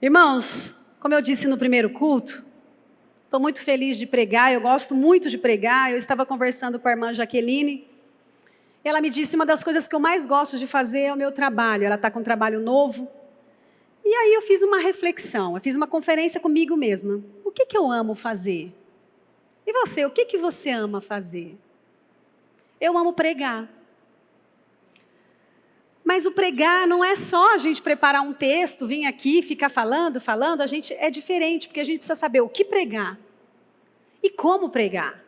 Irmãos, como eu disse no primeiro culto, estou muito feliz de pregar, eu gosto muito de pregar. Eu estava conversando com a irmã Jaqueline, ela me disse: uma das coisas que eu mais gosto de fazer é o meu trabalho. Ela está com um trabalho novo. E aí eu fiz uma reflexão, eu fiz uma conferência comigo mesma. O que eu amo fazer? E você, o que você ama fazer? Eu amo pregar. Mas o pregar não é só a gente preparar um texto, vir aqui, ficar falando, a gente é diferente, porque a gente precisa saber o que pregar e como pregar.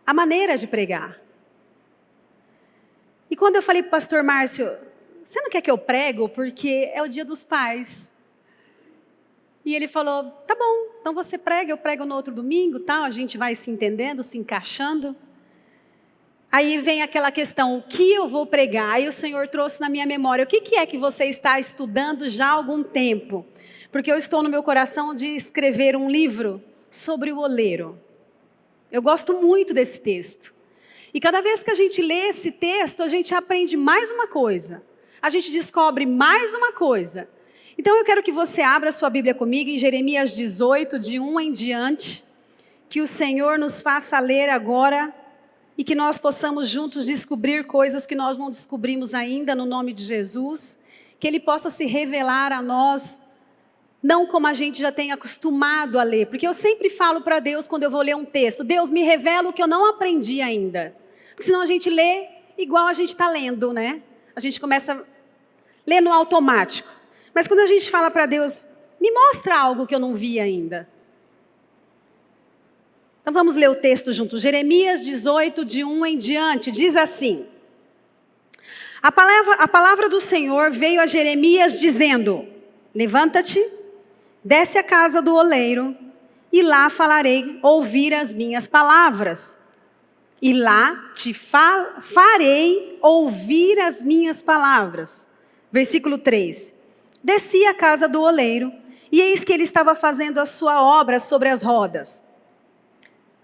A maneira de pregar. E quando eu falei para o pastor Márcio, você não quer que eu prego porque é o Dia dos Pais? E ele falou, tá bom, então você prega, eu prego no outro domingo, tal, a gente vai se entendendo, se encaixando. Aí vem aquela questão, o que eu vou pregar? Aí o Senhor trouxe na minha memória, o que é que você está estudando já há algum tempo? Porque eu estou no meu coração de escrever um livro sobre o oleiro. Eu gosto muito desse texto. E cada vez que a gente lê esse texto, a gente aprende mais uma coisa. A gente descobre mais uma coisa. Então eu quero que você abra sua Bíblia comigo em Jeremias 18, de 1 em diante. Que o Senhor nos faça ler agora e que nós possamos juntos descobrir coisas que nós não descobrimos ainda no nome de Jesus. Que Ele possa se revelar a nós, não como a gente já tem acostumado a ler. Porque eu sempre falo para Deus quando eu vou ler um texto, Deus me revela o que eu não aprendi ainda. Porque senão a gente lê igual a gente está lendo, né? A gente começa a ler no automático. Mas quando a gente fala para Deus, me mostra algo que eu não vi ainda. Então vamos ler o texto juntos. Jeremias 18, de 1 em diante, diz assim. A palavra do Senhor veio a Jeremias dizendo, levanta-te, desce à casa do oleiro, e lá ouvir as minhas palavras. E lá te farei ouvir as minhas palavras. Versículo 3. Desci à casa do oleiro, e eis que ele estava fazendo a sua obra sobre as rodas.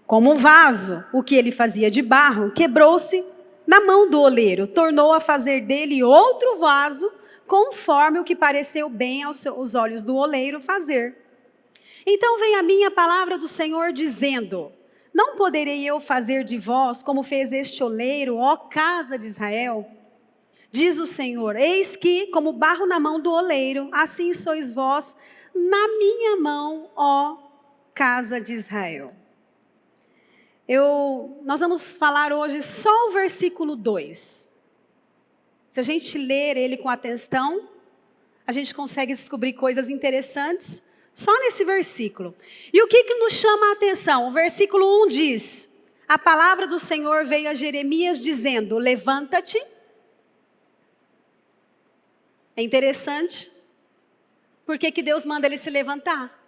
Como um vaso, o que ele fazia de barro, quebrou-se na mão do oleiro, tornou a fazer dele outro vaso, conforme o que pareceu bem aos olhos do oleiro fazer. Então vem a minha palavra do Senhor dizendo, não poderei eu fazer de vós como fez este oleiro, ó casa de Israel? Diz o Senhor, eis que, como barro na mão do oleiro, assim sois vós na minha mão, ó casa de Israel. Nós vamos falar hoje só o versículo 2. Se a gente ler ele com atenção, a gente consegue descobrir coisas interessantes só nesse versículo. E o que nos chama a atenção? O versículo 1 diz, a palavra do Senhor veio a Jeremias dizendo, levanta-te. É interessante, porque que Deus manda ele se levantar.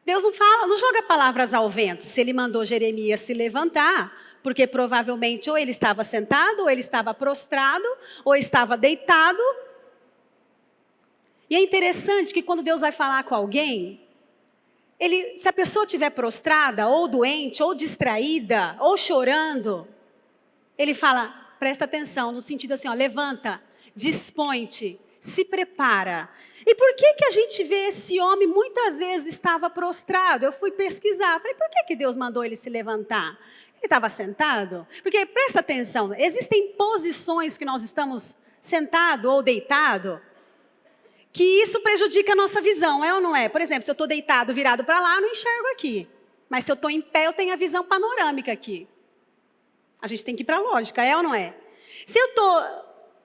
Deus não joga palavras ao vento. Se ele mandou Jeremias se levantar, porque provavelmente ou ele estava sentado, ou ele estava prostrado, ou estava deitado. E é interessante que quando Deus vai falar com alguém, se a pessoa estiver prostrada, ou doente, ou distraída, ou chorando, ele fala, presta atenção, no sentido assim, ó, levanta, dispõe-te, se prepara. E por que a gente vê esse homem muitas vezes estava prostrado? Eu fui pesquisar, falei, por que Deus mandou ele se levantar? Ele estava sentado? Porque presta atenção, existem posições que nós estamos sentado ou deitado, que isso prejudica a nossa visão, é ou não é? Por exemplo, se eu estou deitado, virado para lá, eu não enxergo aqui. Mas se eu estou em pé, eu tenho a visão panorâmica aqui. A gente tem que ir para a lógica, é ou não é? Se eu estou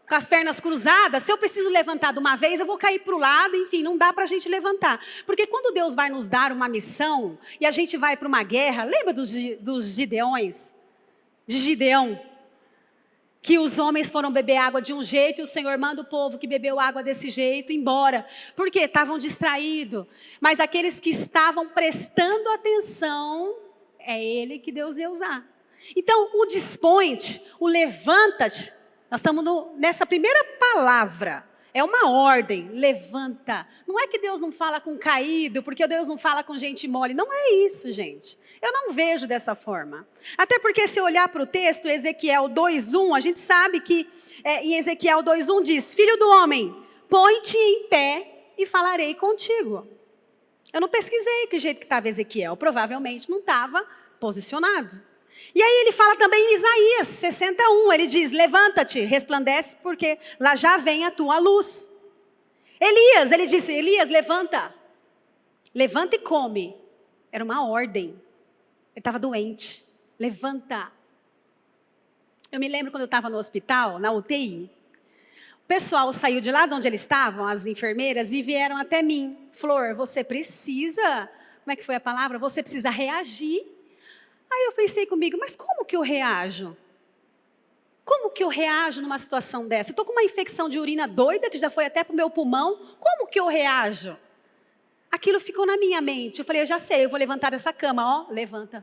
com as pernas cruzadas, se eu preciso levantar de uma vez, eu vou cair para o lado, enfim, não dá para a gente levantar. Porque quando Deus vai nos dar uma missão, e a gente vai para uma guerra, lembra dos Gideões? De Gideão? Que os homens foram beber água de um jeito, e o Senhor manda o povo que bebeu água desse jeito embora. Por quê? Estavam distraídos. Mas aqueles que estavam prestando atenção, é Ele que Deus ia usar. Então, o dispõe-te, o levanta-te, nós estamos nessa primeira palavra, é uma ordem, levanta. Não é que Deus não fala com caído, porque Deus não fala com gente mole, não é isso, gente. Eu não vejo dessa forma. Até porque se eu olhar para o texto, Ezequiel 2:1, a gente sabe que em Ezequiel 2:1 diz, filho do homem, põe-te em pé e falarei contigo. Eu não pesquisei que jeito que estava Ezequiel, provavelmente não estava posicionado. E aí ele fala também em Isaías 61, ele diz, levanta-te, resplandece, porque lá já vem a tua luz. Elias, ele disse, Elias, levanta e come. Era uma ordem, ele estava doente, levanta. Eu me lembro quando eu estava no hospital, na UTI, o pessoal saiu de lá de onde eles estavam, as enfermeiras, e vieram até mim. Flor, você precisa, como é que foi a palavra? Você precisa reagir. Aí eu pensei comigo, mas como que eu reajo? Como que eu reajo numa situação dessa? Eu estou com uma infecção de urina doida, que já foi até para o meu pulmão. Como que eu reajo? Aquilo ficou na minha mente. Eu falei, eu já sei, eu vou levantar dessa cama. Ó, levanta.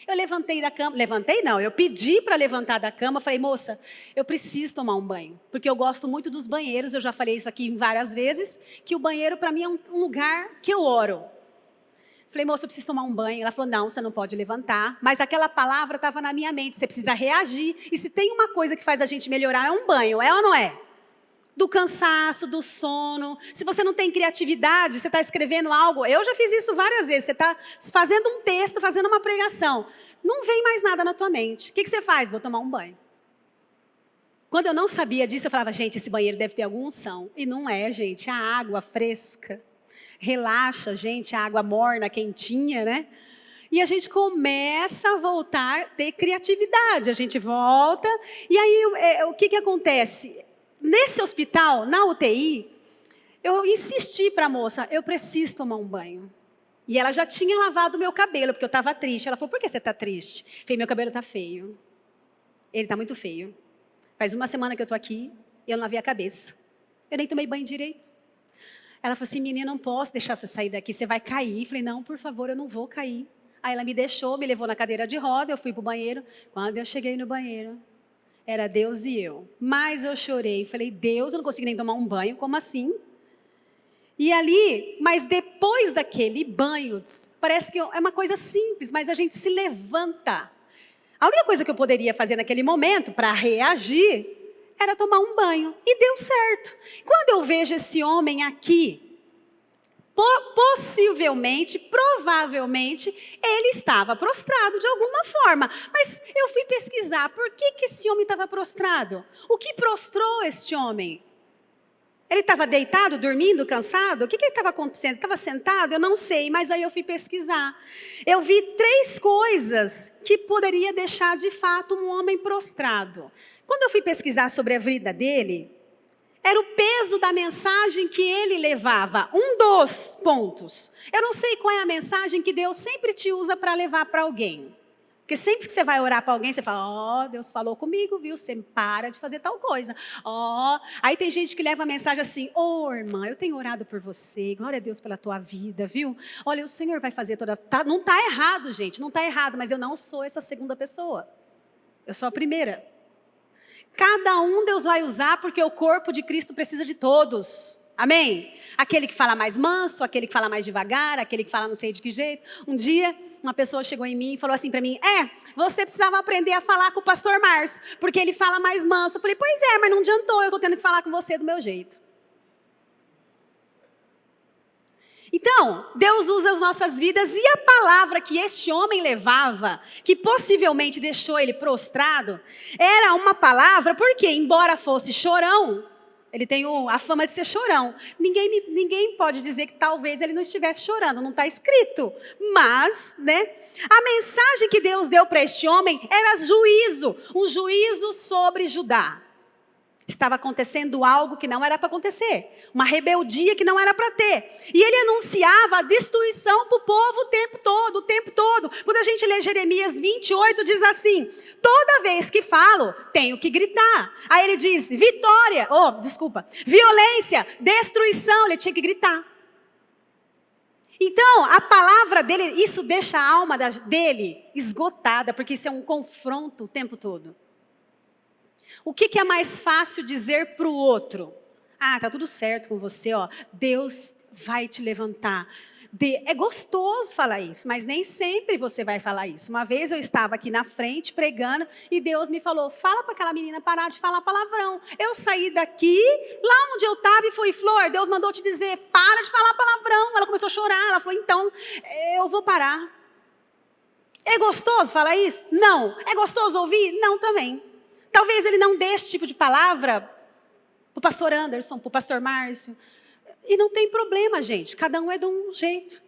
Eu levantei da cama, levantei não, eu pedi para levantar da cama, falei, moça, eu preciso tomar um banho, porque eu gosto muito dos banheiros, eu já falei isso aqui várias vezes, que o banheiro para mim é um lugar que eu oro. Falei, moça, eu preciso tomar um banho. Ela falou, não, você não pode levantar, mas aquela palavra estava na minha mente, você precisa reagir, e se tem uma coisa que faz a gente melhorar é um banho, é ou não é? Do cansaço, do sono. Se você não tem criatividade, você está escrevendo algo. Eu já fiz isso várias vezes. Você está fazendo um texto, fazendo uma pregação. Não vem mais nada na tua mente. O que você faz? Vou tomar um banho. Quando eu não sabia disso, eu falava, gente, esse banheiro deve ter alguma unção. E não é, gente. A água fresca. Relaxa, gente. A água morna, quentinha, né? E a gente começa a voltar a ter criatividade. A gente volta. E aí, o que acontece? Nesse hospital, na UTI, eu insisti para a moça, eu preciso tomar um banho. E ela já tinha lavado o meu cabelo, porque eu estava triste. Ela falou, por que você está triste? Eu falei, meu cabelo está feio. Ele está muito feio. Faz uma semana que eu estou aqui, eu não lavei a cabeça. Eu nem tomei banho direito. Ela falou assim, menina, não posso deixar você sair daqui, você vai cair. Eu falei, não, por favor, eu não vou cair. Aí ela me deixou, me levou na cadeira de roda, eu fui para o banheiro. Quando eu cheguei no banheiro, era Deus e eu. Mas eu chorei. Falei, Deus, eu não consigo nem tomar um banho. Como assim? E ali, mas depois daquele banho, parece que é uma coisa simples, mas a gente se levanta. A única coisa que eu poderia fazer naquele momento, para reagir, era tomar um banho. E deu certo. Quando eu vejo esse homem aqui, possivelmente, provavelmente, ele estava prostrado de alguma forma. Mas eu fui pesquisar, por que esse homem estava prostrado? O que prostrou este homem? Ele estava deitado, dormindo, cansado? O que estava acontecendo? Estava sentado? Eu não sei, mas aí eu fui pesquisar. Eu vi 3 coisas que poderia deixar de fato um homem prostrado. Quando eu fui pesquisar sobre a vida dele, era o peso da mensagem que ele levava. Um dos pontos. Eu não sei qual é a mensagem que Deus sempre te usa para levar para alguém. Porque sempre que você vai orar para alguém, você fala, ó, Deus falou comigo, viu? Você para de fazer tal coisa. Ó, aí tem gente que leva a mensagem assim, ô irmã, eu tenho orado por você, glória a Deus pela tua vida, viu? Olha, o Senhor vai fazer toda... não está errado, gente, não está errado, mas eu não sou essa segunda pessoa. Eu sou a primeira. Cada um Deus vai usar porque o corpo de Cristo precisa de todos. Amém? Aquele que fala mais manso, aquele que fala mais devagar, aquele que fala não sei de que jeito. Um dia, uma pessoa chegou em mim e falou assim para mim, você precisava aprender a falar com o pastor Márcio, porque ele fala mais manso. Eu falei, pois é, mas não adiantou, eu estou tendo que falar com você do meu jeito. Então, Deus usa as nossas vidas e a palavra que este homem levava, que possivelmente deixou ele prostrado, era uma palavra, porque embora fosse chorão, ele tem a fama de ser chorão. Ninguém pode dizer que talvez ele não estivesse chorando, não está escrito. Mas, né, a mensagem que Deus deu para este homem era juízo, um juízo sobre Judá. Estava acontecendo algo que não era para acontecer. Uma rebeldia que não era para ter. E ele anunciava a destruição para o povo o tempo todo, o tempo todo. Quando a gente lê Jeremias 28, diz assim, toda vez que falo, tenho que gritar. Aí ele diz, violência, destruição, ele tinha que gritar. Então, a palavra dele, isso deixa a alma dele esgotada, porque isso é um confronto o tempo todo. O que é mais fácil dizer para o outro? Tá tudo certo com você, ó. Deus vai te levantar. É gostoso falar isso, mas nem sempre você vai falar isso. Uma vez eu estava aqui na frente pregando e Deus me falou, fala para aquela menina parar de falar palavrão. Eu saí daqui, lá onde eu estava e fui, Flor, Deus mandou te dizer, para de falar palavrão. Ela começou a chorar, ela falou, então, eu vou parar. É gostoso falar isso? Não. É gostoso ouvir? Não também. Talvez ele não dê esse tipo de palavra para o pastor Anderson, para o pastor Márcio. E não tem problema, gente. Cada um é de um jeito.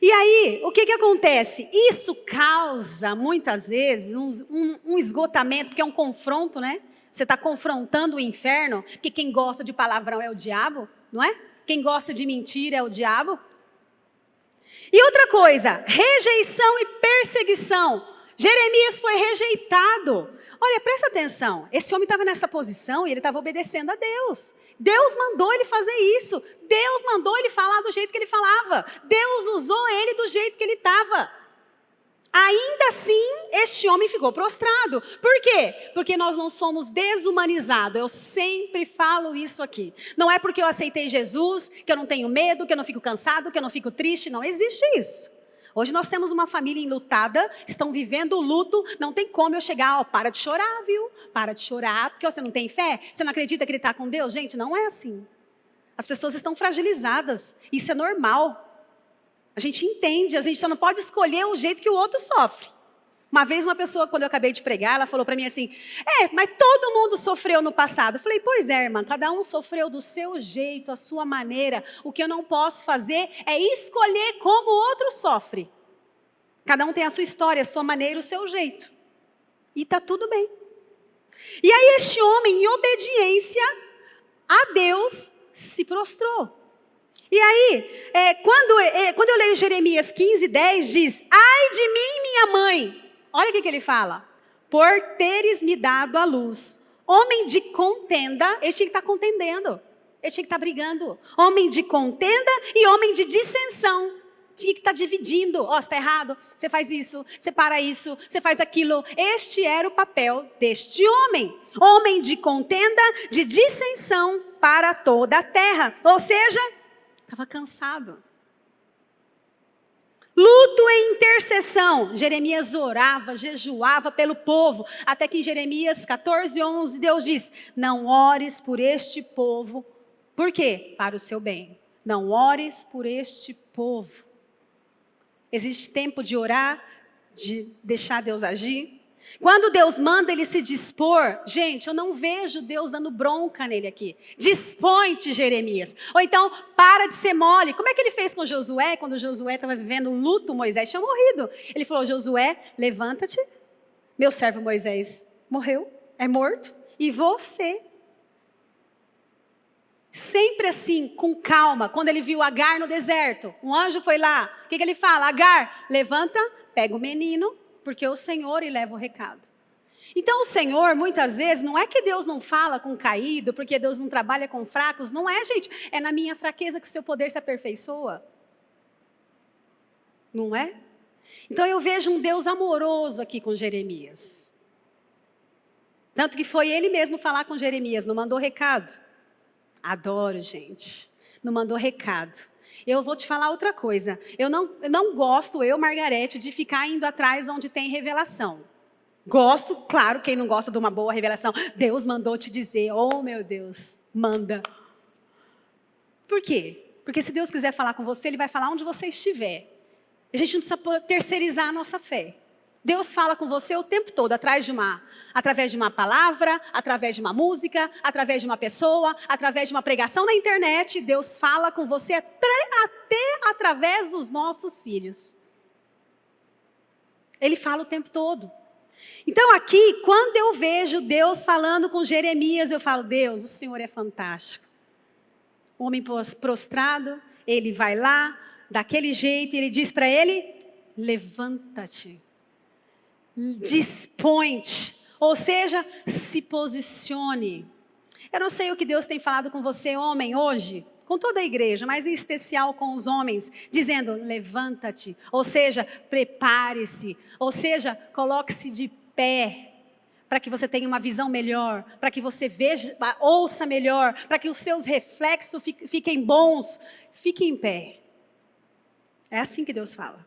E aí, o que acontece? Isso causa, muitas vezes, um esgotamento, porque é um confronto, né? Você está confrontando o inferno, porque quem gosta de palavrão é o diabo, não é? Quem gosta de mentira é o diabo. E outra coisa, rejeição e perseguição. Jeremias foi rejeitado. Olha, presta atenção. Esse homem estava nessa posição e ele estava obedecendo a Deus. Deus mandou ele fazer isso. Deus mandou ele falar do jeito que ele falava. Deus usou ele do jeito que ele estava. Ainda assim, este homem ficou prostrado. Por quê? Porque nós não somos desumanizados. Eu sempre falo isso aqui. Não é porque eu aceitei Jesus, que eu não tenho medo, que eu não fico cansado, que eu não fico triste. Não existe isso. Hoje nós temos uma família enlutada, estão vivendo o luto. Não tem como eu chegar, para de chorar, viu? Para de chorar, porque você não tem fé? Você não acredita que ele está com Deus? Gente, não é assim. As pessoas estão fragilizadas. Isso é normal. A gente entende, a gente só não pode escolher o jeito que o outro sofre. Uma vez uma pessoa, quando eu acabei de pregar, ela falou para mim assim, mas todo mundo sofreu no passado. Eu falei, pois é, irmã, cada um sofreu do seu jeito, a sua maneira. O que eu não posso fazer é escolher como o outro sofre. Cada um tem a sua história, a sua maneira, o seu jeito. E está tudo bem. E aí este homem, em obediência a Deus, se prostrou. E aí, quando eu leio Jeremias 15:10, diz, ai de mim, minha mãe. Olha o que ele fala. Por teres me dado a luz. Homem de contenda, ele tinha que estar contendendo. Ele tinha que estar brigando. Homem de contenda e homem de dissensão. Tinha que estar dividindo. Ó, está errado, você faz isso, você para isso, você faz aquilo. Este era o papel deste homem. Homem de contenda, de dissensão para toda a terra. Ou seja, estava cansado. Luto e intercessão. Jeremias orava, jejuava pelo povo. Até que em Jeremias 14:11, Deus diz, não ores por este povo. Por quê? Para o seu bem. Não ores por este povo. Existe tempo de orar, de deixar Deus agir. Quando Deus manda ele se dispor, gente, eu não vejo Deus dando bronca nele aqui. Dispõe-te, Jeremias. Ou então, para de ser mole. Como é que ele fez com Josué, quando Josué estava vivendo o luto, Moisés tinha morrido. Ele falou, Josué, levanta-te, meu servo Moisés morreu, é morto, e você. Sempre assim, com calma, quando ele viu Agar no deserto, um anjo foi lá, o que ele fala? Agar, levanta, pega o menino, porque o Senhor lhe leva o recado. Então o Senhor, muitas vezes, não é que Deus não fala com caído, porque Deus não trabalha com fracos, não é, gente. É na minha fraqueza que o seu poder se aperfeiçoa. Não é? Então eu vejo um Deus amoroso aqui com Jeremias. Tanto que foi ele mesmo falar com Jeremias, não mandou recado. Adoro, gente. Não mandou recado. Eu vou te falar outra coisa. Eu não gosto, Margarete, de ficar indo atrás onde tem revelação. Gosto, claro, quem não gosta de uma boa revelação. Deus mandou te dizer, oh meu Deus, manda. Por quê? Porque se Deus quiser falar com você, Ele vai falar onde você estiver. A gente não precisa terceirizar a nossa fé. Deus fala com você o tempo todo, através de uma palavra, através de uma música, através de uma pessoa, através de uma pregação na internet. Deus fala com você até através dos nossos filhos. Ele fala o tempo todo. Então aqui, quando eu vejo Deus falando com Jeremias, eu falo, Deus, o Senhor é fantástico. O homem prostrado, ele vai lá, daquele jeito, e ele diz para ele, levanta-te. Dispõe-te, ou seja, se posicione. Eu não sei o que Deus tem falado com você, homem, hoje, com toda a igreja, mas em especial com os homens, dizendo, levanta-te, ou seja, prepare-se, ou seja, coloque-se de pé, para que você tenha uma visão melhor, para que você veja, ouça melhor, para que os seus reflexos fiquem bons, fique em pé. É assim que Deus fala.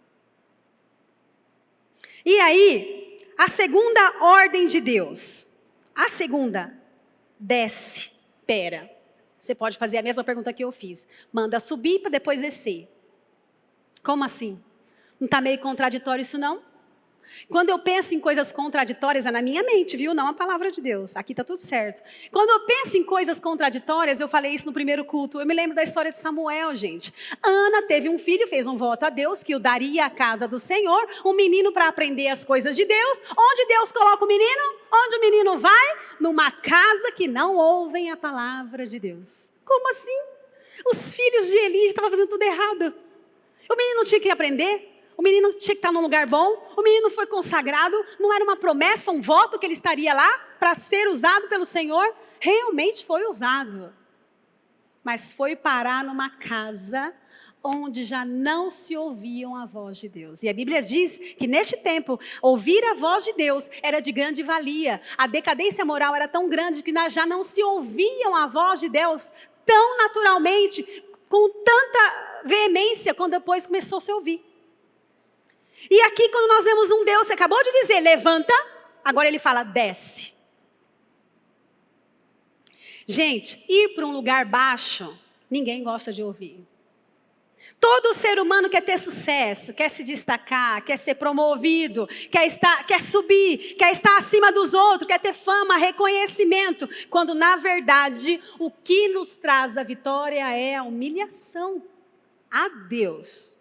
E aí, a segunda ordem de Deus. A segunda, desce. Pera. Você pode fazer a mesma pergunta que eu fiz. Manda subir para depois descer. Como assim? Não está meio contraditório isso não? Quando eu penso em coisas contraditórias, é na minha mente, viu? Não a palavra de Deus. Aqui está tudo certo. Quando eu penso em coisas contraditórias, eu falei isso no primeiro culto. Eu me lembro da história de Samuel, gente. Ana teve um filho, fez um voto a Deus que o daria à casa do Senhor, um menino para aprender as coisas de Deus. Onde Deus coloca o menino? Onde o menino vai? Numa casa que não ouvem a palavra de Deus. Como assim? Os filhos de Eli estavam fazendo tudo errado. O menino tinha que aprender. O menino tinha que estar num lugar bom, o menino foi consagrado, não era uma promessa, um voto que ele estaria lá para ser usado pelo Senhor. Realmente foi usado. Mas foi parar numa casa onde já não se ouviam a voz de Deus. E a Bíblia diz que neste tempo, ouvir a voz de Deus era de grande valia. A decadência moral era tão grande que já não se ouviam a voz de Deus tão naturalmente, com tanta veemência, quando depois começou a se ouvir. E aqui quando nós vemos um Deus, você acabou de dizer, levanta, agora ele fala, desce. Gente, ir para um lugar baixo, ninguém gosta de ouvir. Todo ser humano quer ter sucesso, quer se destacar, quer ser promovido, quer subir, quer estar acima dos outros, quer ter fama, reconhecimento. Quando na verdade o que nos traz a vitória é a humilhação a Deus.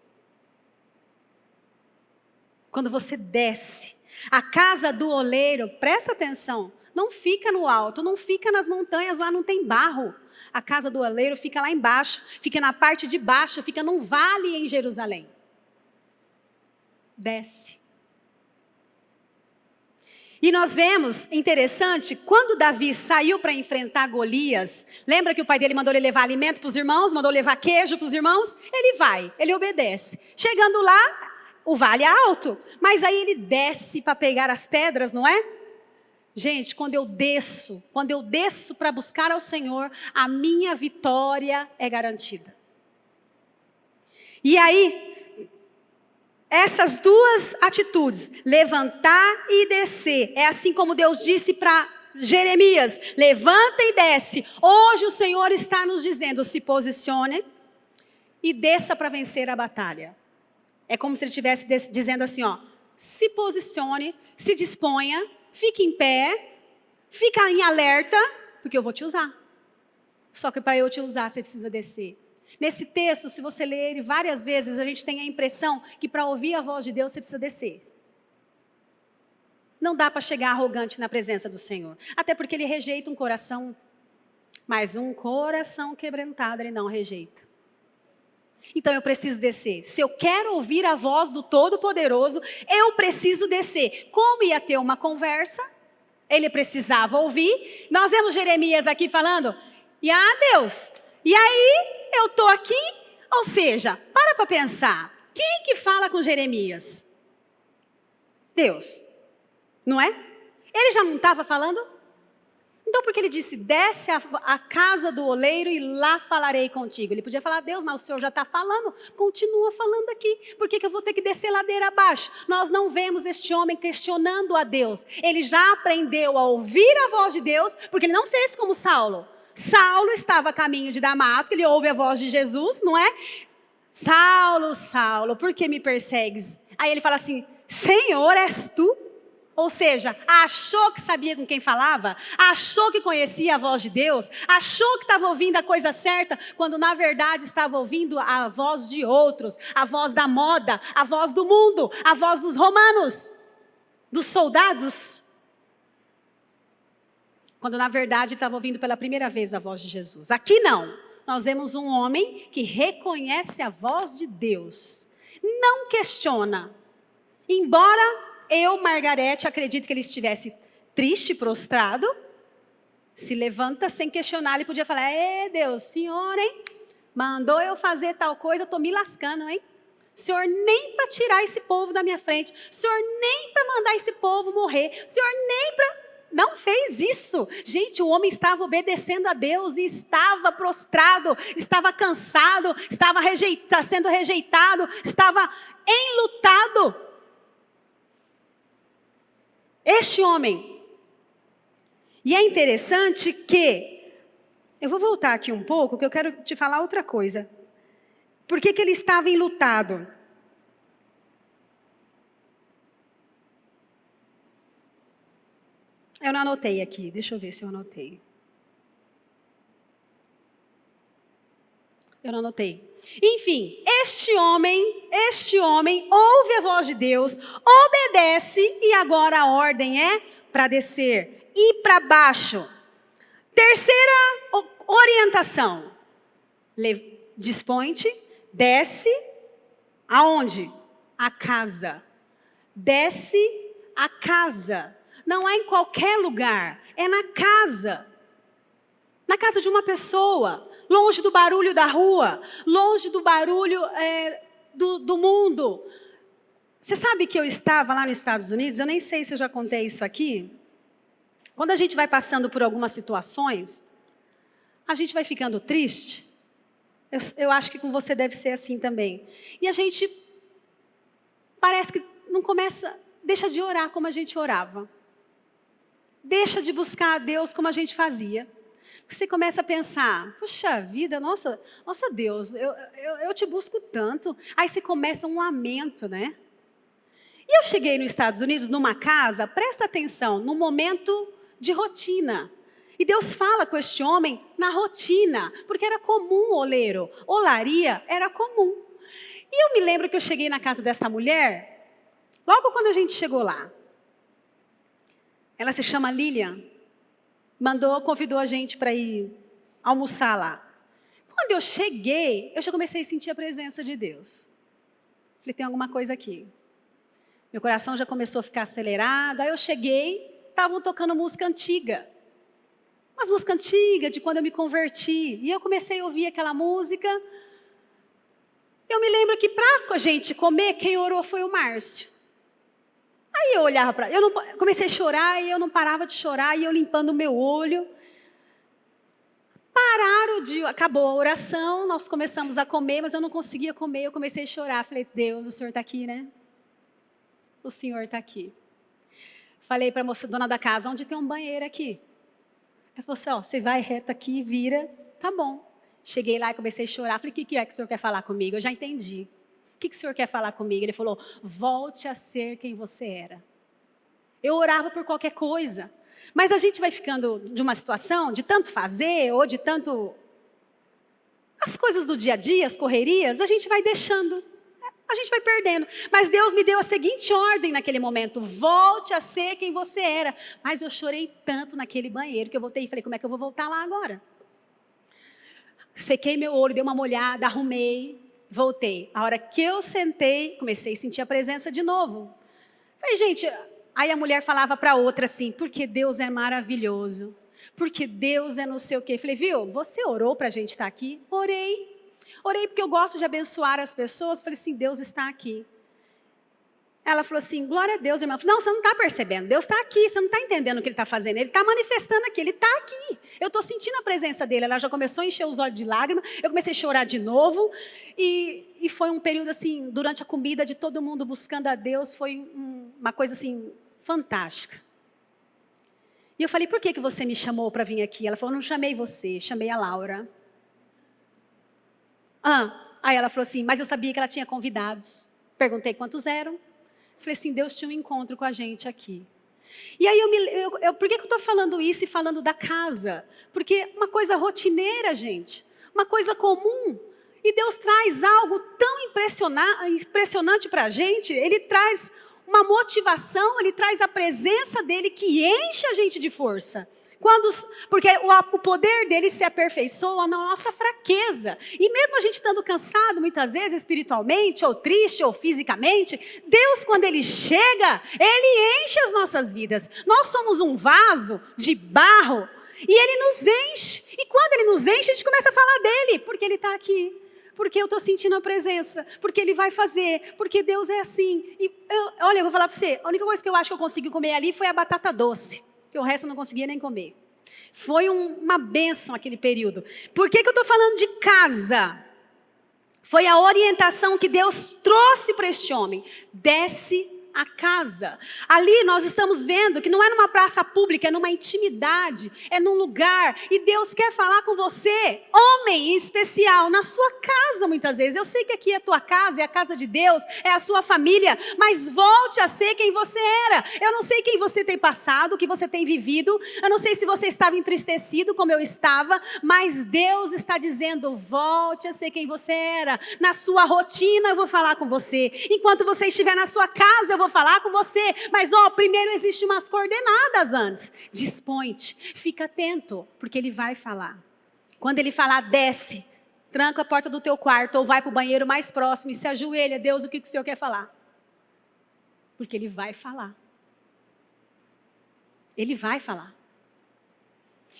Quando você desce, a casa do oleiro, presta atenção, não fica no alto, não fica nas montanhas, lá não tem barro. A casa do oleiro fica lá embaixo, fica na parte de baixo, fica num vale em Jerusalém. Desce. E nós vemos, interessante, quando Davi saiu para enfrentar Golias, lembra que o pai dele mandou ele levar alimento para os irmãos, mandou levar queijo para os irmãos? Ele vai, ele obedece. Chegando lá, o vale é alto, mas aí ele desce para pegar as pedras, não é? Gente, quando eu desço para buscar ao Senhor, a minha vitória é garantida. E aí, essas duas atitudes, levantar e descer, é assim como Deus disse para Jeremias, levanta e desce. Hoje o Senhor está nos dizendo, se posicione e desça para vencer a batalha. É como se ele estivesse dizendo assim, ó, se posicione, se disponha, fique em pé, fica em alerta, porque eu vou te usar. Só que para eu te usar, você precisa descer. Nesse texto, se você ler ele várias vezes, a gente tem a impressão que para ouvir a voz de Deus, você precisa descer. Não dá para chegar arrogante na presença do Senhor. Até porque ele rejeita um coração, mas um coração quebrantado ele não rejeita. Então eu preciso descer. Se eu quero ouvir a voz do Todo-Poderoso, eu preciso descer. Como ia ter uma conversa, ele precisava ouvir. Nós vemos Jeremias aqui falando, Deus, e aí eu estou aqui? Ou seja, para pensar, quem que fala com Jeremias? Deus, não é? Ele já não estava falando? Então, porque ele disse, desce a casa do oleiro e lá falarei contigo. Ele podia falar, Deus, mas o Senhor já está falando, continua falando aqui. Por que eu vou ter que descer ladeira abaixo? Nós não vemos este homem questionando a Deus. Ele já aprendeu a ouvir a voz de Deus, porque ele não fez como Saulo. Saulo estava a caminho de Damasco, ele ouve a voz de Jesus, não é? Saulo, Saulo, por que me persegues? Aí ele fala assim, Senhor, és tu? Ou seja, achou que sabia com quem falava, achou que conhecia a voz de Deus, achou que estava ouvindo a coisa certa, quando na verdade estava ouvindo a voz de outros, a voz da moda, a voz do mundo, a voz dos romanos, dos soldados. Quando na verdade estava ouvindo pela primeira vez a voz de Jesus. Aqui não, nós vemos um homem que reconhece a voz de Deus, não questiona, embora eu, Margarete, acredito que ele estivesse triste, prostrado, se levanta sem questionar, ele podia falar, Deus, Senhor, hein, mandou eu fazer tal coisa, eu estou me lascando, hein, Senhor, nem para tirar esse povo da minha frente, Senhor, nem para mandar esse povo morrer, Senhor, nem para, não fez isso. Gente, o homem estava obedecendo a Deus e estava prostrado, estava cansado, estava sendo rejeitado, estava enlutado. Este homem. E é interessante que, eu vou voltar aqui um pouco, que eu quero te falar outra coisa. Por que ele estava enlutado? Eu não anotei aqui, deixa eu ver se eu anotei. Eu não anotei. Enfim, este homem ouve a voz de Deus, obedece e agora a ordem é para descer e para baixo. Terceira orientação. Dispõe-te, desce aonde? A casa. Desce a casa. Não é em qualquer lugar, é na casa. Na casa de uma pessoa, longe do barulho da rua, longe do barulho do mundo. Você sabe que eu estava lá nos Estados Unidos, eu nem sei se eu já contei isso aqui. Quando a gente vai passando por algumas situações, a gente vai ficando triste. Eu acho que com você deve ser assim também. E a gente parece que não começa, deixa de orar como a gente orava. Deixa de buscar a Deus como a gente fazia. Você começa a pensar, puxa vida, nossa Deus, eu te busco tanto. Aí você começa um lamento, né? E eu cheguei nos Estados Unidos, numa casa, presta atenção, num momento de rotina. E Deus fala com este homem na rotina, porque era comum oleiro, olaria era comum. E eu me lembro que eu cheguei na casa dessa mulher, logo quando a gente chegou lá. Ela se chama Lilian, convidou a gente para ir almoçar lá. Quando eu cheguei, eu já comecei a sentir a presença de Deus. Falei, tem alguma coisa aqui. Meu coração já começou a ficar acelerado. Aí eu cheguei, estavam tocando música antiga. Umas músicas antigas de quando eu me converti. E eu comecei a ouvir aquela música. Eu me lembro que para a gente comer, quem orou foi o Márcio. Aí eu olhava para... comecei a chorar e eu não parava de chorar. E eu limpando o meu olho. Acabou a oração, nós começamos a comer, mas eu não conseguia comer. Eu comecei a chorar. Falei, Deus, o Senhor está aqui, né? O Senhor está aqui. Falei para a moça, dona da casa, onde tem um banheiro aqui? Ela falou assim, você vai reto aqui, vira, tá bom. Cheguei lá e comecei a chorar. Falei, o que é que o Senhor quer falar comigo? Eu já entendi. O que o Senhor quer falar comigo? Ele falou, volte a ser quem você era. Eu orava por qualquer coisa. Mas a gente vai ficando de uma situação de tanto fazer, ou de tanto... As coisas do dia a dia, as correrias, a gente vai deixando. A gente vai perdendo. Mas Deus me deu a seguinte ordem naquele momento. Volte a ser quem você era. Mas eu chorei tanto naquele banheiro que eu voltei e falei, como é que eu vou voltar lá agora? Sequei meu olho, dei uma molhada, arrumei, voltei. A hora que eu sentei, comecei a sentir a presença de novo. Falei, gente, aí a mulher falava para outra assim, porque Deus é maravilhoso. Porque Deus é não sei o quê. Falei, viu, você orou para a gente estar aqui? Orei. Orei porque eu gosto de abençoar as pessoas. Falei assim, Deus está aqui. Ela falou assim, glória a Deus, irmã. Eu falei, não, você não está percebendo. Deus está aqui, você não está entendendo o que Ele está fazendo. Ele está manifestando aqui, Ele está aqui. Eu estou sentindo a presença dele. Ela já começou a encher os olhos de lágrimas. Eu comecei a chorar de novo. E foi um período assim, durante a comida de todo mundo buscando a Deus. Foi uma coisa assim, fantástica. E eu falei, por que você me chamou para vir aqui? Ela falou, não chamei você, chamei a Laura. Aí ela falou assim, mas eu sabia que ela tinha convidados. Perguntei quantos eram. Falei assim, Deus tinha um encontro com a gente aqui. E aí, por que eu estou falando isso e falando da casa? Porque uma coisa rotineira, gente. Uma coisa comum. E Deus traz algo tão impressionante para a gente. Ele traz uma motivação, Ele traz a presença dEle que enche a gente de força. Porque o poder dele se aperfeiçoa na nossa fraqueza. E mesmo a gente estando cansado, muitas vezes, espiritualmente, ou triste, ou fisicamente, Deus, quando Ele chega, Ele enche as nossas vidas. Nós somos um vaso de barro, e Ele nos enche. E quando Ele nos enche, a gente começa a falar dEle, porque Ele está aqui. Porque eu estou sentindo a presença, porque Ele vai fazer, porque Deus é assim. E olha, eu vou falar para você, a única coisa que eu acho que eu consegui comer ali foi a batata doce. porque o resto eu não conseguia nem comer. Foi uma bênção aquele período. Por que eu estou falando de casa? Foi a orientação que Deus trouxe para este homem. Desce a casa. Ali nós estamos vendo que não é numa praça pública, é numa intimidade, é num lugar. E Deus quer falar com você, homem em especial, na sua casa muitas vezes. Eu sei que aqui é a tua casa, é a casa de Deus, é a sua família, mas volte a ser quem você era. Eu não sei quem você tem passado, o que você tem vivido, eu não sei se você estava entristecido como eu estava, mas Deus está dizendo, volte a ser quem você era. Na sua rotina eu vou falar com você. Enquanto você estiver na sua casa, eu vou falar com você, mas primeiro existem umas coordenadas antes. Dispõe-te, fica atento, porque Ele vai falar. Quando Ele falar, desce, tranca a porta do teu quarto, ou vai para o banheiro mais próximo e se ajoelha. Deus, o que o Senhor quer falar? Porque Ele vai falar. Ele vai falar.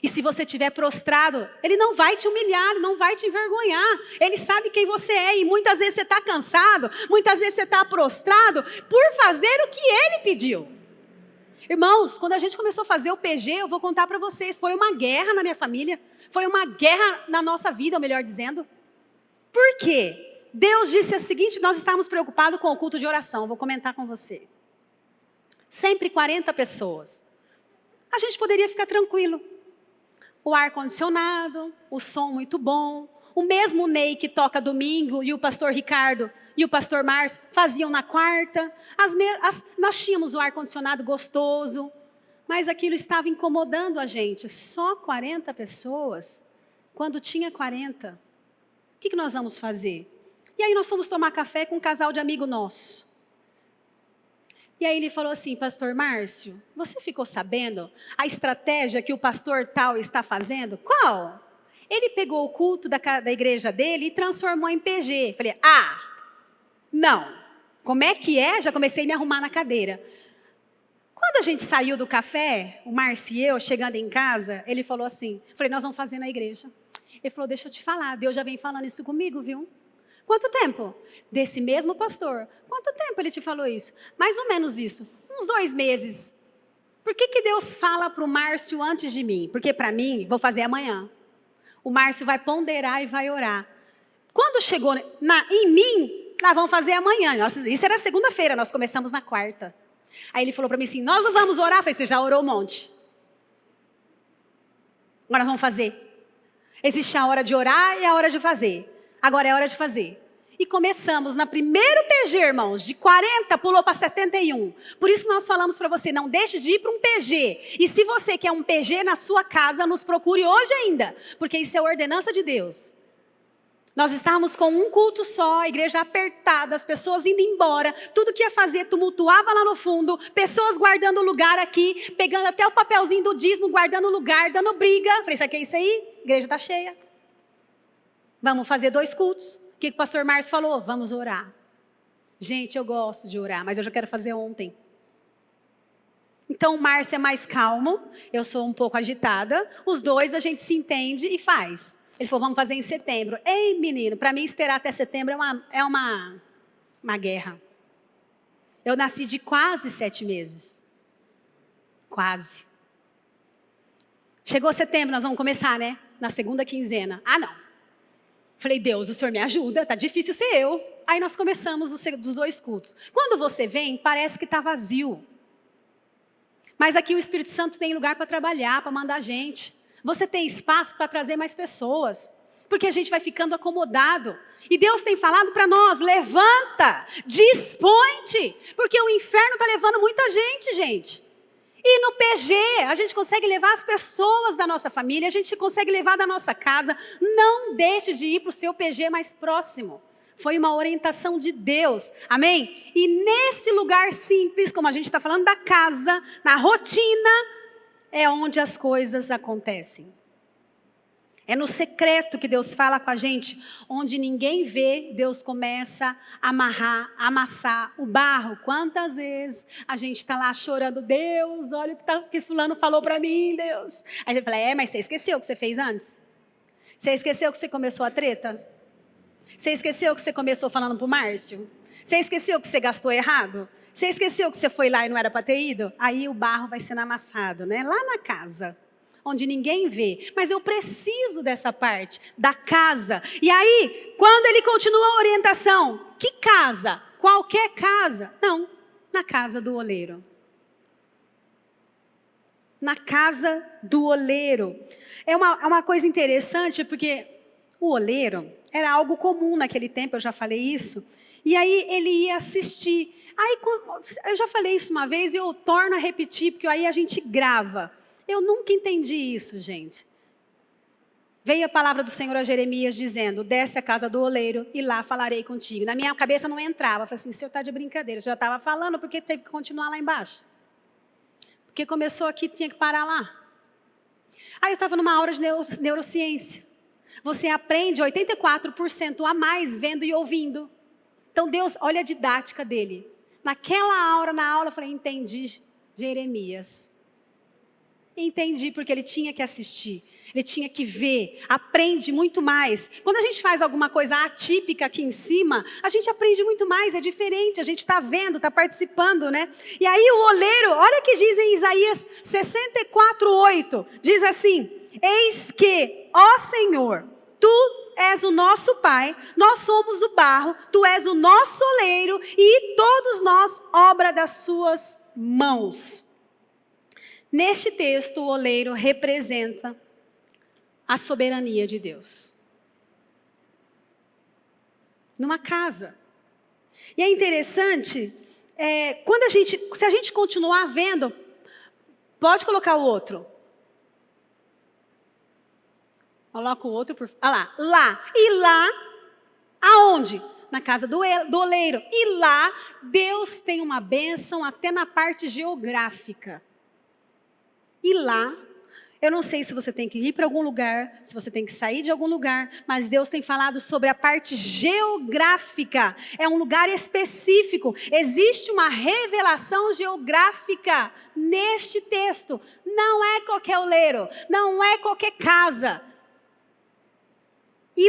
E se você estiver prostrado, Ele não vai te humilhar, Ele não vai te envergonhar. Ele sabe quem você é e muitas vezes você está cansado, muitas vezes você está prostrado por fazer o que Ele pediu. Irmãos, quando a gente começou a fazer o PG, eu vou contar para vocês, foi uma guerra na minha família, foi uma guerra na nossa vida, ou melhor dizendo. Por quê? Deus disse o seguinte, nós estávamos preocupados com o culto de oração, vou comentar com você. Sempre 40 pessoas. A gente poderia ficar tranquilo. O ar-condicionado, o som muito bom, o mesmo Ney que toca domingo e o pastor Ricardo e o pastor Márcio faziam na quarta. Nós tínhamos o ar-condicionado gostoso, mas aquilo estava incomodando a gente. Só 40 pessoas, quando tinha 40. O que nós vamos fazer? E aí nós fomos tomar café com um casal de amigo nosso. E aí ele falou assim, pastor Márcio, você ficou sabendo a estratégia que o pastor tal está fazendo? Qual? Ele pegou o culto da igreja dele e transformou em PG. Falei, não. Como é que é? Já comecei a me arrumar na cadeira. Quando a gente saiu do café, o Márcio e eu, chegando em casa, ele falou assim, falei, nós vamos fazer na igreja. Ele falou, deixa eu te falar, Deus já vem falando isso comigo, viu? Quanto tempo? Desse mesmo pastor. Quanto tempo ele te falou isso? Mais ou menos isso. Uns 2 meses. Por que Deus fala para o Márcio antes de mim? Porque para mim, vou fazer amanhã. O Márcio vai ponderar e vai orar. Quando chegou em mim, nós vamos fazer amanhã. Isso era segunda-feira, nós começamos na quarta. Aí ele falou para mim assim, nós não vamos orar? Eu falei, você já orou um monte. Agora nós vamos fazer. Existe a hora de orar e a hora de fazer. Agora é hora de fazer. E começamos na primeiro PG, irmãos, de 40 pulou para 71. Por isso que nós falamos para você, não deixe de ir para um PG. E se você quer um PG na sua casa, nos procure hoje ainda, porque isso é ordenança de Deus. Nós estávamos com um culto só, a igreja apertada, as pessoas indo embora, tudo que ia fazer tumultuava lá no fundo, pessoas guardando lugar aqui, pegando até o papelzinho do dízimo, guardando lugar, dando briga. Falei, sabe o que é isso aí? A igreja está cheia. Vamos fazer 2 cultos. O que o pastor Márcio falou? Vamos orar. Gente, eu gosto de orar, mas eu já quero fazer ontem. Então o Márcio é mais calmo, eu sou um pouco agitada. Os 2 a gente se entende e faz. Ele falou, vamos fazer em setembro. Ei, menino, para mim esperar até setembro é uma guerra. Eu nasci de quase 7 meses. Quase. Chegou setembro, nós vamos começar, né? Na segunda quinzena. Não. Falei, Deus, o Senhor me ajuda, tá difícil ser eu. Aí nós começamos os 2 cultos. Quando você vem, parece que está vazio. Mas aqui o Espírito Santo tem lugar para trabalhar, para mandar gente. Você tem espaço para trazer mais pessoas. Porque a gente vai ficando acomodado. E Deus tem falado para nós, levanta, dispõe-te. Porque o inferno está levando muita gente, gente. E no PG, a gente consegue levar as pessoas da nossa família, a gente consegue levar da nossa casa. Não deixe de ir para o seu PG mais próximo. Foi uma orientação de Deus, amém? E nesse lugar simples, como a gente está falando da casa, na rotina, é onde as coisas acontecem. É no secreto que Deus fala com a gente, onde ninguém vê, Deus começa a amarrar, a amassar o barro. Quantas vezes a gente está lá chorando, Deus, olha o que fulano falou para mim, Deus. Aí você fala, mas você esqueceu o que você fez antes? Você esqueceu que você começou a treta? Você esqueceu que você começou falando para o Márcio? Você esqueceu que você gastou errado? Você esqueceu que você foi lá e não era para ter ido? Aí o barro vai sendo amassado, né? Lá na casa, onde ninguém vê. Mas eu preciso dessa parte, da casa. E aí, quando ele continua a orientação, que casa? Qualquer casa? Não, na casa do oleiro. Na casa do oleiro. É uma coisa interessante, porque o oleiro era algo comum naquele tempo, eu já falei isso. E aí ele ia assistir. Aí, eu já falei isso uma vez e eu torno a repetir, porque aí a gente grava. Eu nunca entendi isso, gente. Veio a palavra do Senhor a Jeremias dizendo, desce à casa do oleiro e lá falarei contigo. Na minha cabeça não entrava, eu falei assim, o senhor está de brincadeira. Eu já estava falando, porque teve que continuar lá embaixo. Porque começou aqui, tinha que parar lá. Aí eu estava numa aula de neurociência. Você aprende 84% a mais vendo e ouvindo. Então Deus, olha a didática dele. Naquela hora, na aula, eu falei, entendi Jeremias. Entendi, porque ele tinha que assistir, ele tinha que ver, aprende muito mais. Quando a gente faz alguma coisa atípica aqui em cima, a gente aprende muito mais, é diferente, a gente está vendo, está participando, né? E aí o oleiro, olha o que diz em Isaías 64:8, diz assim, eis que, ó Senhor, Tu és o nosso Pai, nós somos o barro, Tu és o nosso oleiro e todos nós obra das Suas mãos. Neste texto, o oleiro representa a soberania de Deus. Numa casa. E é interessante, se a gente continuar vendo, pode colocar o outro. Coloca o outro, lá. E lá, aonde? Na casa do oleiro. E lá, Deus tem uma bênção até na parte geográfica. E lá, eu não sei se você tem que ir para algum lugar, se você tem que sair de algum lugar, mas Deus tem falado sobre a parte geográfica. É um lugar específico. Existe uma revelação geográfica neste texto. Não é qualquer oleiro, não é qualquer casa. E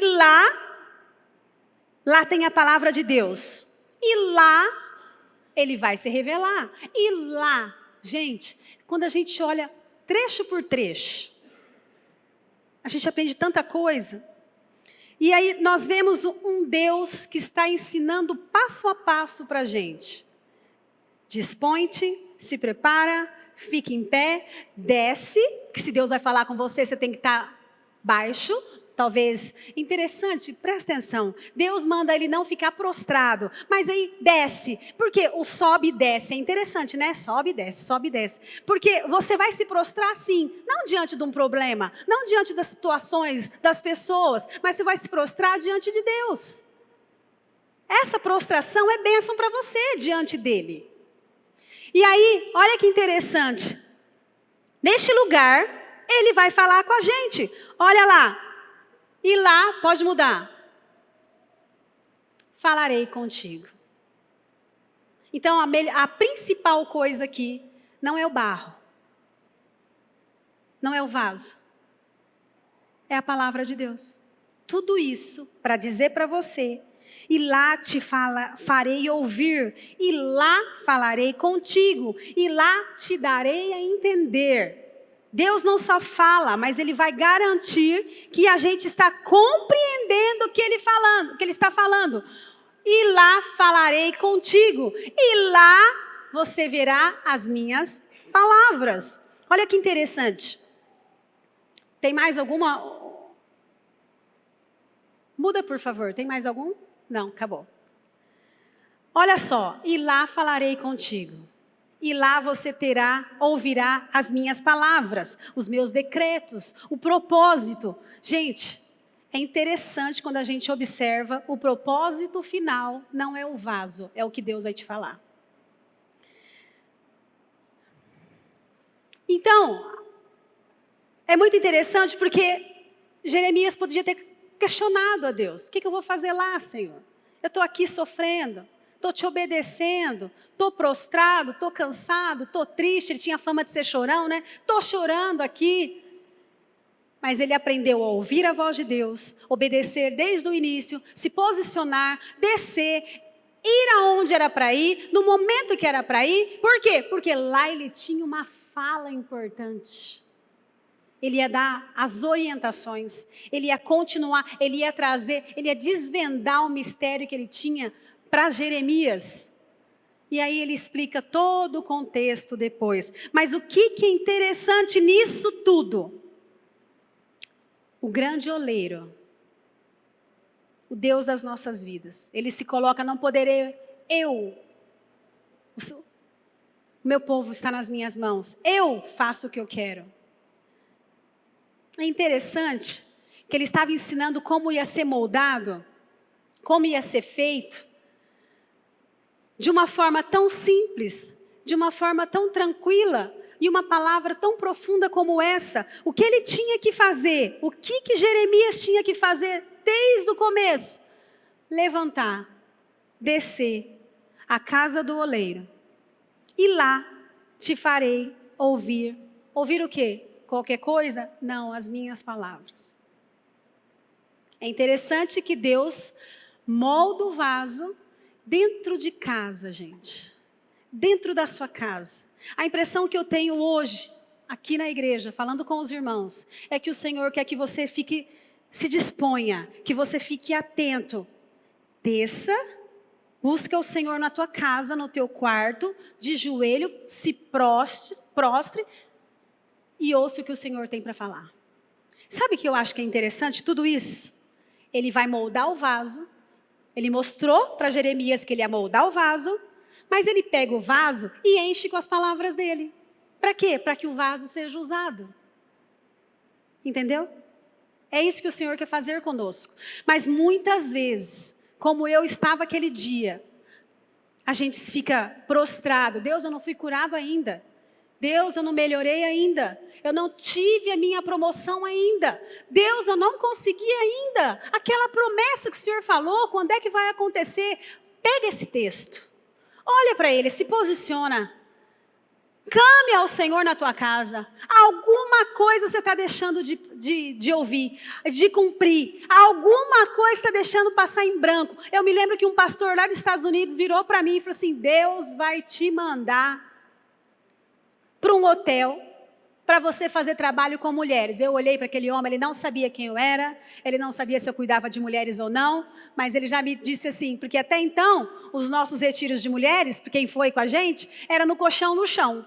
lá tem a palavra de Deus. E lá, Ele vai se revelar. E lá, gente, quando a gente olha trecho por trecho, a gente aprende tanta coisa. E aí nós vemos um Deus que está ensinando passo a passo para a gente. Dispõe-te, se prepara, fique em pé, desce, que se Deus vai falar com você, você tem que estar baixo. Talvez, interessante, presta atenção, Deus manda ele não ficar prostrado, mas aí desce, porque o sobe e desce, é interessante, né? Sobe e desce, porque você vai se prostrar sim, não diante de um problema, não diante das situações, das pessoas, mas você vai se prostrar diante de Deus. Essa prostração é bênção para você diante dele. E aí, olha que interessante, neste lugar, ele vai falar com a gente, olha lá. E lá, pode mudar. Falarei contigo. Então, a principal coisa aqui não é o barro. Não é o vaso. É a palavra de Deus. Tudo isso para dizer para você. E lá te farei ouvir. E lá falarei contigo. E lá te darei a entender. Deus não só fala, mas Ele vai garantir que a gente está compreendendo o que Ele está falando. E lá falarei contigo. E lá você verá as minhas palavras. Olha que interessante. Tem mais alguma? Muda, por favor. Tem mais algum? Não, acabou. Olha só. E lá falarei contigo. E lá você ouvirá as minhas palavras, os meus decretos, o propósito. Gente, é interessante quando a gente observa o propósito final, não é o vaso, é o que Deus vai te falar. Então, é muito interessante porque Jeremias podia ter questionado a Deus. O que eu vou fazer lá, Senhor? Eu estou aqui sofrendo. Estou te obedecendo, estou prostrado, estou cansado, estou triste. Ele tinha fama de ser chorão, né? Estou chorando aqui. Mas ele aprendeu a ouvir a voz de Deus, obedecer desde o início, se posicionar, descer ir aonde era para ir, no momento que era para ir. Por quê? Porque lá ele tinha uma fala importante. Ele ia dar as orientações, ele ia continuar, ele ia trazer, ele ia desvendar o mistério que ele tinha para Jeremias. E aí ele explica todo o contexto depois. Mas o que é interessante nisso tudo? O grande oleiro, o Deus das nossas vidas, ele se coloca, não poderei, o meu povo está nas minhas mãos, eu faço o que eu quero. É interessante que ele estava ensinando como ia ser moldado, como ia ser feito, de uma forma tão simples, de uma forma tão tranquila, e uma palavra tão profunda como essa. O que ele tinha que fazer, o que Jeremias tinha que fazer desde o começo? Levantar, descer à casa do oleiro, e lá te farei ouvir. Ouvir o quê? Qualquer coisa? Não, as minhas palavras. É interessante que Deus molda o vaso dentro de casa, gente. Dentro da sua casa. A impressão que eu tenho hoje, aqui na igreja, falando com os irmãos, é que o Senhor quer que você fique, se disponha, que você fique atento. Desça, busca o Senhor na tua casa, no teu quarto, de joelho, se prostre e ouça o que o Senhor tem para falar. Sabe o que eu acho que é interessante? Tudo isso, ele vai moldar o vaso. Ele mostrou para Jeremias que ele ia moldar o vaso, mas ele pega o vaso e enche com as palavras dele. Para quê? Para que o vaso seja usado. Entendeu? É isso que o Senhor quer fazer conosco. Mas muitas vezes, como eu estava aquele dia, a gente fica prostrado. Deus, eu não fui curado ainda. Deus, eu não melhorei ainda. Eu não tive a minha promoção ainda. Deus, eu não consegui ainda. Aquela promessa que o Senhor falou, quando é que vai acontecer? Pega esse texto. Olha para ele, se posiciona. Clame ao Senhor na tua casa. Alguma coisa você está deixando de ouvir, de cumprir. Alguma coisa está deixando passar em branco. Eu me lembro que um pastor lá dos Estados Unidos virou para mim e falou assim: Deus vai te mandar para um hotel, para você fazer trabalho com mulheres. Eu olhei para aquele homem, ele não sabia quem eu era, ele não sabia se eu cuidava de mulheres ou não, mas ele já me disse assim, porque até então, os nossos retiros de mulheres, quem foi com a gente, era no colchão no chão.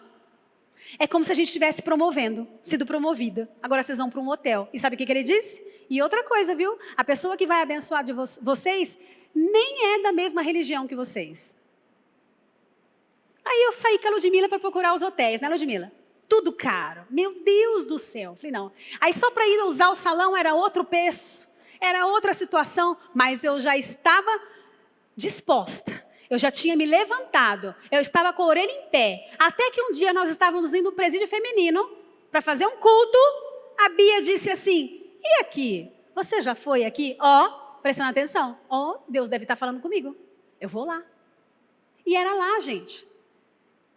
É como se a gente estivesse promovendo, sido promovida. Agora vocês vão para um hotel. E sabe o que ele disse? E outra coisa, viu? A pessoa que vai abençoar de vocês, nem é da mesma religião que vocês. Aí eu saí com a Ludmila para procurar os hotéis, né, Ludmila? Tudo caro. Meu Deus do céu. Falei, não. Aí só para ir usar o salão era outro preço, era outra situação, mas eu já estava disposta. Eu já tinha me levantado, eu estava com a orelha em pé. Até que um dia nós estávamos indo no presídio feminino para fazer um culto. A Bia disse assim, e aqui? Você já foi aqui? Prestando atenção. Deus deve estar falando comigo. Eu vou lá. E era lá, gente.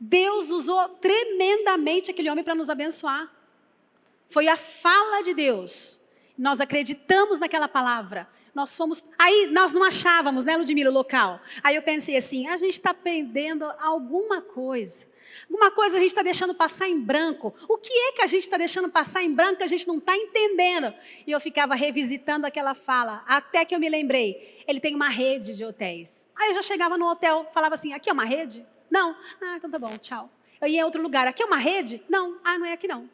Deus usou tremendamente aquele homem para nos abençoar. Foi a fala de Deus. Nós acreditamos naquela palavra. Nós fomos... Aí nós não achávamos, né, Ludmila, o local. Aí eu pensei assim, a gente está perdendo alguma coisa. Alguma coisa a gente está deixando passar em branco. O que é que a gente está deixando passar em branco que a gente não está entendendo? E eu ficava revisitando aquela fala, até que eu me lembrei. Ele tem uma rede de hotéis. Aí eu já chegava no hotel, falava assim, aqui é uma rede? Não. Então tá bom, tchau. Eu ia em outro lugar, aqui é uma rede? Não. Não é aqui não.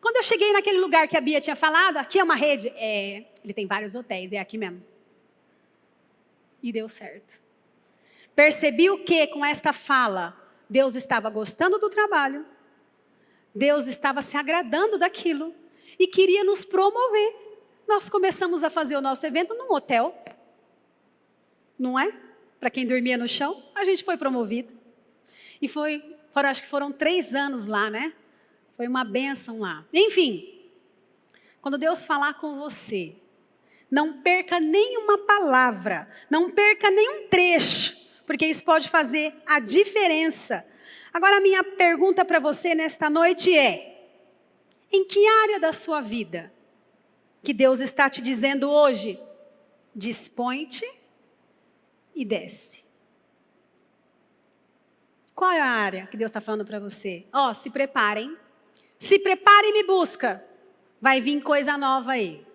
Quando eu cheguei naquele lugar que a Bia tinha falado, aqui é uma rede? Ele tem vários hotéis, é aqui mesmo. E deu certo. Percebi o que com esta fala? Deus estava gostando do trabalho, Deus estava se agradando daquilo e queria nos promover. Nós começamos a fazer o nosso evento num hotel, não é? Para quem dormia no chão, a gente foi promovido. E acho que foram 3 anos lá, né? Foi uma bênção lá. Enfim, quando Deus falar com você, não perca nenhuma palavra, não perca nenhum trecho, porque isso pode fazer a diferença. Agora a minha pergunta para você nesta noite é, em que área da sua vida que Deus está te dizendo hoje, dispõe-te e desce? Qual é a área que Deus está falando para você? Se preparem. Se prepare e me busca. Vai vir coisa nova aí.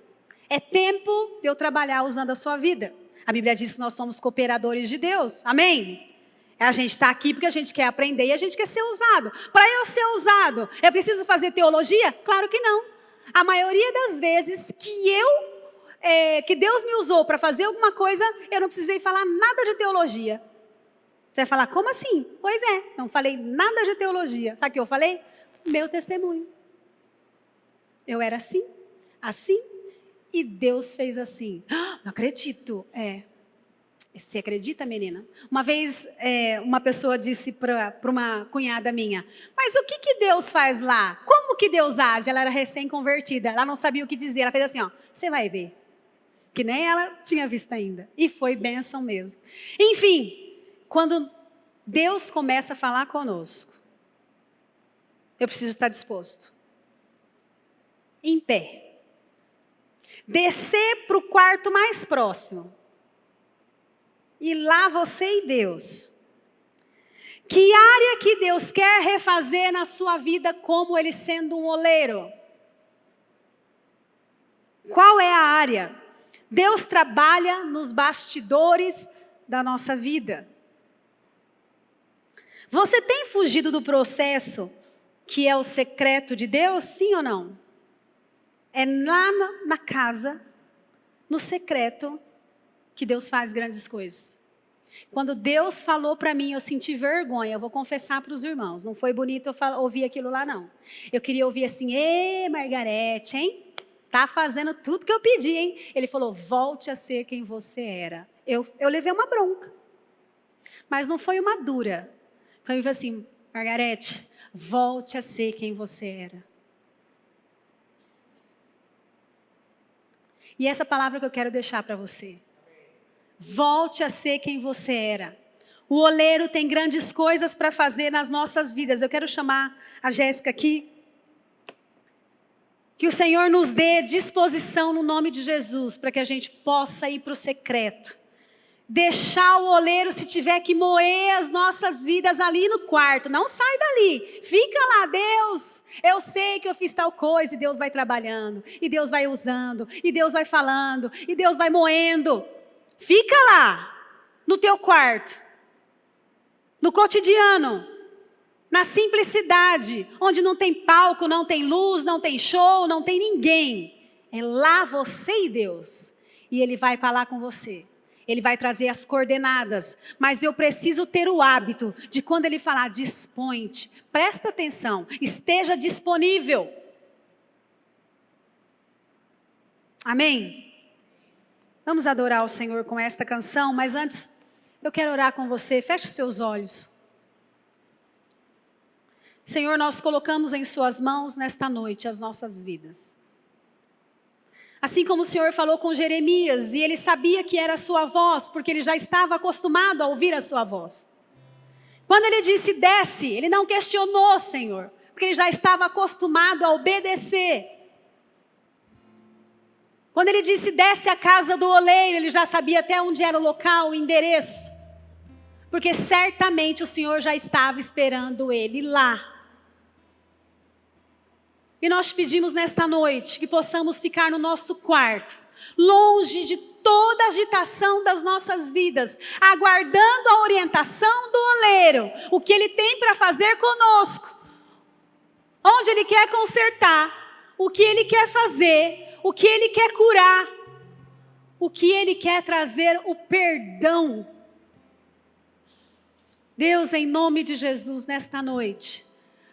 É tempo de eu trabalhar usando a sua vida. A Bíblia diz que nós somos cooperadores de Deus. Amém? A gente está aqui porque a gente quer aprender e a gente quer ser usado. Para eu ser usado, eu preciso fazer teologia? Claro que não. A maioria das vezes que Deus me usou para fazer alguma coisa, eu não precisei falar nada de teologia. Você vai falar, como assim? Pois é, não falei nada de teologia. Sabe o que eu falei? Meu testemunho. Eu era assim, e Deus fez assim. Não acredito. Você acredita, menina? Uma vez, uma pessoa disse para uma cunhada minha, mas o que Deus faz lá? Como que Deus age? Ela era recém-convertida, ela não sabia o que dizer. Ela fez assim, você vai ver. Que nem ela tinha visto ainda. E foi bênção mesmo. Enfim, quando Deus começa a falar conosco, eu preciso estar disposto. Em pé. Descer para o quarto mais próximo. E lá você e Deus. Que área que Deus quer refazer na sua vida como Ele sendo um oleiro? Qual é a área? Deus trabalha nos bastidores da nossa vida. Você tem fugido do processo que é o secreto de Deus, sim ou não? É lá na casa, no secreto, que Deus faz grandes coisas. Quando Deus falou para mim, eu senti vergonha, eu vou confessar para os irmãos, não foi bonito eu ouvir aquilo lá não. Eu queria ouvir assim, Margarete, hein? Tá fazendo tudo que eu pedi, hein? Ele falou, volte a ser quem você era. Eu levei uma bronca, mas não foi uma dura. Foi assim, Margarete, volte a ser quem você era. E essa palavra que eu quero deixar para você. Volte a ser quem você era. O oleiro tem grandes coisas para fazer nas nossas vidas. Eu quero chamar a Jéssica aqui. Que o Senhor nos dê disposição no nome de Jesus, para que a gente possa ir para o secreto. Deixar o oleiro, se tiver que moer as nossas vidas ali no quarto. Não sai dali. Fica lá, Deus. Eu sei que eu fiz tal coisa. E Deus vai trabalhando. E Deus vai usando. E Deus vai falando. E Deus vai moendo. Fica lá. No teu quarto. No cotidiano. Na simplicidade. Onde não tem palco, não tem luz, não tem show, não tem ninguém. É lá você e Deus. E Ele vai falar com você. Ele vai trazer as coordenadas, mas eu preciso ter o hábito de quando Ele falar, dispõe-te, presta atenção, esteja disponível. Amém? Vamos adorar o Senhor com esta canção, mas antes eu quero orar com você, feche os seus olhos. Senhor, nós colocamos em suas mãos nesta noite as nossas vidas. Assim como o Senhor falou com Jeremias, e ele sabia que era a sua voz, porque ele já estava acostumado a ouvir a sua voz. Quando ele disse, desce, ele não questionou, Senhor, porque ele já estava acostumado a obedecer. Quando ele disse, desce à casa do oleiro, ele já sabia até onde era o local, o endereço. Porque certamente o Senhor já estava esperando ele lá. E nós pedimos nesta noite que possamos ficar no nosso quarto, longe de toda a agitação das nossas vidas, aguardando a orientação do oleiro, o que Ele tem para fazer conosco, onde Ele quer consertar, o que Ele quer fazer, o que Ele quer curar, o que Ele quer trazer o perdão. Deus, em nome de Jesus, nesta noite,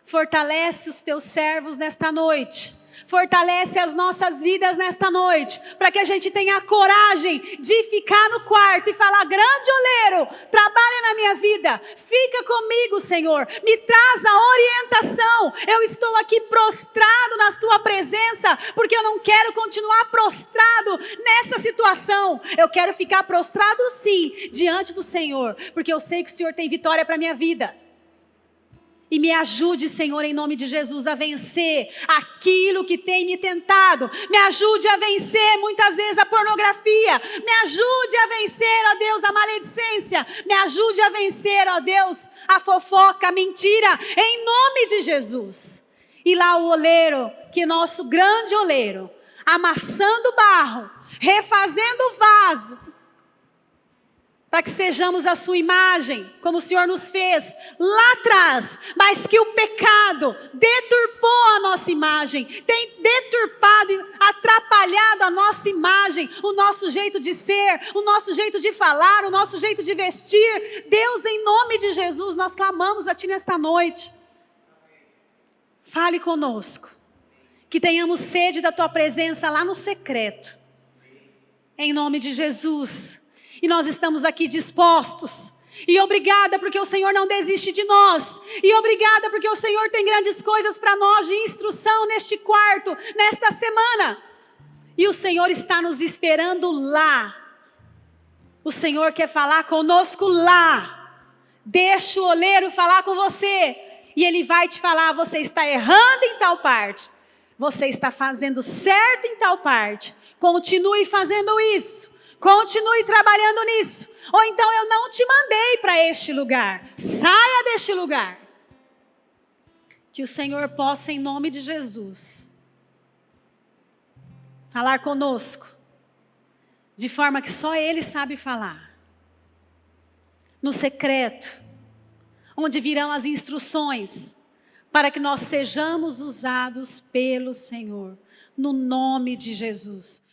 fortalece os teus servos nesta noite. Fortalece as nossas vidas nesta noite. Para que a gente tenha a coragem de ficar no quarto e falar, grande oleiro, trabalha na minha vida. Fica comigo, Senhor. Me traz a orientação. Eu estou aqui prostrado na tua presença. Porque eu não quero continuar prostrado nessa situação. Eu quero ficar prostrado sim, diante do Senhor. Porque eu sei que o Senhor tem vitória para a minha vida. E me ajude, Senhor, em nome de Jesus, a vencer aquilo que tem me tentado. Me ajude a vencer muitas vezes a pornografia. Me ajude a vencer, ó Deus, a maledicência. Me ajude a vencer, ó Deus, a fofoca, a mentira, em nome de Jesus. E lá o oleiro, que é nosso grande oleiro, amassando barro, refazendo o vaso, para que sejamos a sua imagem, como o Senhor nos fez lá atrás, mas que o pecado deturpou a nossa imagem, tem deturpado e atrapalhado a nossa imagem, o nosso jeito de ser, o nosso jeito de falar, o nosso jeito de vestir. Deus, em nome de Jesus, nós clamamos a Ti nesta noite. Fale conosco, que tenhamos sede da Tua presença lá no secreto, em nome de Jesus. E nós estamos aqui dispostos. E obrigada porque o Senhor não desiste de nós. E obrigada porque o Senhor tem grandes coisas para nós de instrução neste quarto, nesta semana. E o Senhor está nos esperando lá. O Senhor quer falar conosco lá. Deixa o oleiro falar com você. E Ele vai te falar, você está errando em tal parte. Você está fazendo certo em tal parte. Continue fazendo isso. Continue trabalhando nisso. Ou então eu não te mandei para este lugar. Saia deste lugar. Que o Senhor possa, em nome de Jesus, falar conosco. De forma que só Ele sabe falar. No secreto. Onde virão as instruções. Para que nós sejamos usados pelo Senhor. No nome de Jesus.